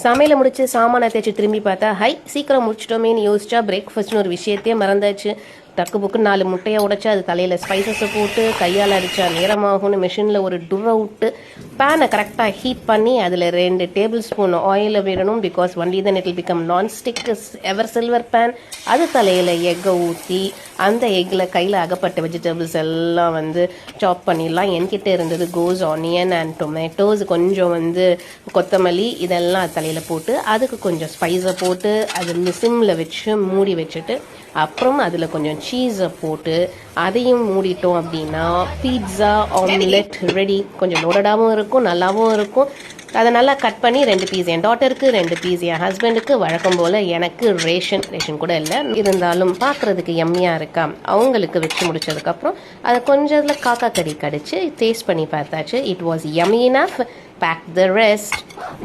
சமையலை முடிச்சு சாமானை தேய்ச்சி திரும்பி பார்த்தா சீக்கிரம் முடிச்சிட்டோமேன்னு யோசிச்சா பிரேக்ஃபாஸ்ட்னு ஒரு விஷயத்தையே மறந்தாச்சு. டக்கு புக்கு 4 முட்டையை உடைச்சு அது தலையில் ஸ்பைசஸை போட்டு கையால் அடித்தா நேரமாகும்னு மிஷினில் ஒரு டுரை விட்டு பேனை கரெக்டாக ஹீட் பண்ணி அதில் 2 டேபிள் ஸ்பூன் ஆயிலை விடணும். Because only then it will become nonstick ever silver pan. அது தலையில் எக்கை ஊற்றி அந்த எக்கில் கையில் அகப்பட்ட வெஜிடபிள்ஸ் எல்லாம் சாப் பண்ணிடலாம். என்கிட்ட இருந்தது கோஸ், ஆனியன் அண்ட் டொமேட்டோஸ், கொஞ்சம் கொத்தமல்லி, இதெல்லாம் தலையில் போட்டு அதுக்கு கொஞ்சம் ஸ்பைஸை போட்டு அது சிம்மில் வச்சு மூடி வச்சுட்டு அப்புறம் அதில் கொஞ்சம் சீஸை போட்டு அதையும் மூடிட்டோம் அப்படின்னா பீட்சா ஆம்லெட் ரெடி. கொஞ்சம் லோடடாகவும் இருக்கும், நல்லாவும் இருக்கும். அதை நல்லா கட் பண்ணி 2 பீஸ் என் டாட்டருக்கு, 2 பீஸ் என் ஹஸ்பண்டுக்கு, வழக்கம் போல் எனக்கு ரேஷன் கூட இல்லை, இருந்தாலும் பார்க்குறதுக்கு எம்மியாக இருக்கா. அவங்களுக்கு வச்சு முடிச்சதுக்கப்புறம் அதை கொஞ்சம் அதில் காக்கா கறி கடிச்சு டேஸ்ட் பண்ணி பார்த்தாச்சு. It was yummy enough. Bake the rest.